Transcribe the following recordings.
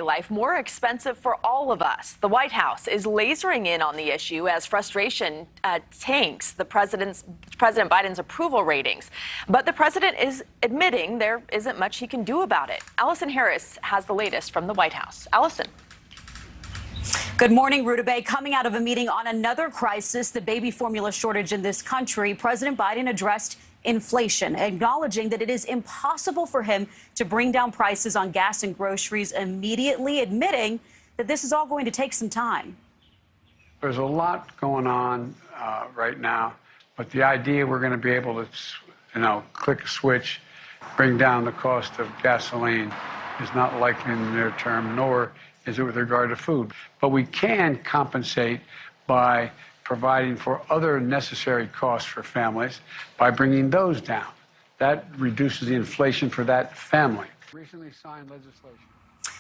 Life more expensive for all of us. The White House is lasering in on the issue as frustration tanks President Biden's approval ratings. But the president is admitting there isn't much he can do about it. Allison Harris has the latest from the White House. Allison. Good morning, Ruta Bay. Coming out of a meeting on another crisis, the baby formula shortage in this country, President Biden addressed inflation, acknowledging that it is impossible for him to bring down prices on gas and groceries, immediately admitting that this is all going to take some time. There's a lot going on right now, but the idea we're going to be able to, click a switch, bring down the cost of gasoline is not likely in the near term, nor is it with regard to food. But we can compensate by providing for other necessary costs for families by bringing those down. That reduces the inflation for that family. Recently signed legislation.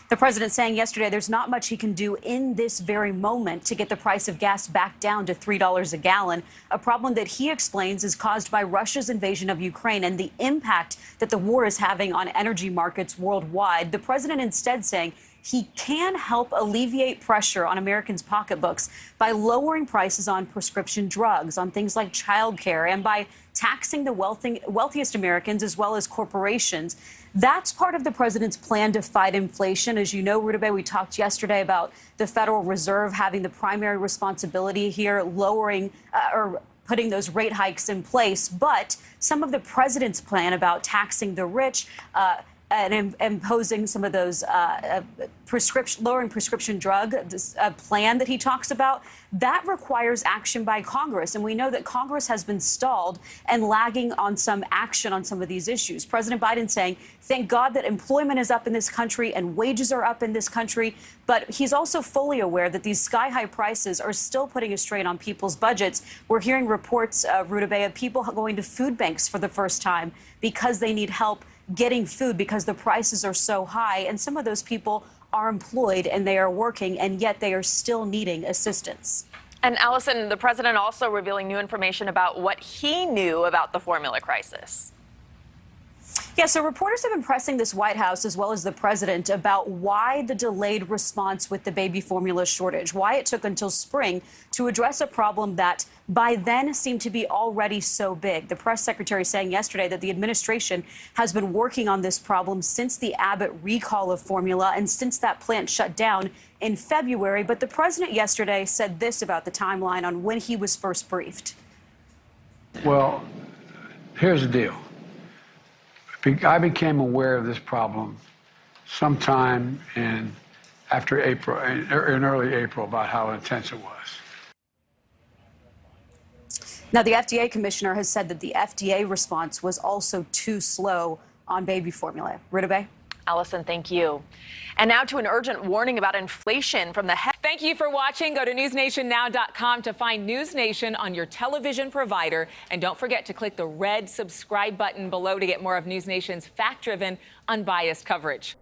The president saying yesterday there's not much he can do in this very moment to get the price of gas back down to $3 a gallon, a problem that he explains is caused by Russia's invasion of Ukraine and the impact that the war is having on energy markets worldwide. The president instead saying he can help alleviate pressure on Americans' pocketbooks by lowering prices on prescription drugs, on things like childcare, and by taxing the wealthiest Americans as well as corporations. That's part of the president's plan to fight inflation. As you know, Ruta Bay, we talked yesterday about the Federal Reserve having the primary responsibility here, lowering or putting those rate hikes in place. But some of the president's plan about taxing the rich and imposing some of those lowering prescription drug plan that he talks about, that requires action by Congress. And we know that Congress has been stalled and lagging on some action on some of these issues. President Biden saying, thank God that employment is up in this country and wages are up in this country. But he's also fully aware that these sky-high prices are still putting a strain on people's budgets. We're hearing reports, Ruta Bay, of people going to food banks for the first time because they need help getting food because the prices are so high. And some of those people are employed and they are working, and yet they are still needing assistance. And Allison, the president also revealing new information about what he knew about the formula crisis. Yeah, so reporters have been pressing this White House as well as the president about why the delayed response with the baby formula shortage, why it took until spring to address a problem that by then seemed to be already so big. The press secretary saying yesterday that the administration has been working on this problem since the Abbott recall of formula and since that plant shut down in February. But the president yesterday said this about the timeline on when he was first briefed. Well, here's the deal. I became aware of this problem sometime after April, in early April, about how intense it was. Now, the FDA commissioner has said that the FDA response was also too slow on baby formula. Ruta Bay? Allison, thank you. And now to an urgent warning about inflation from the Thank you for watching. Go to NewsNationNow.com to find NewsNation on your television provider. And don't forget to click the red subscribe button below to get more of NewsNation's fact-driven, unbiased coverage.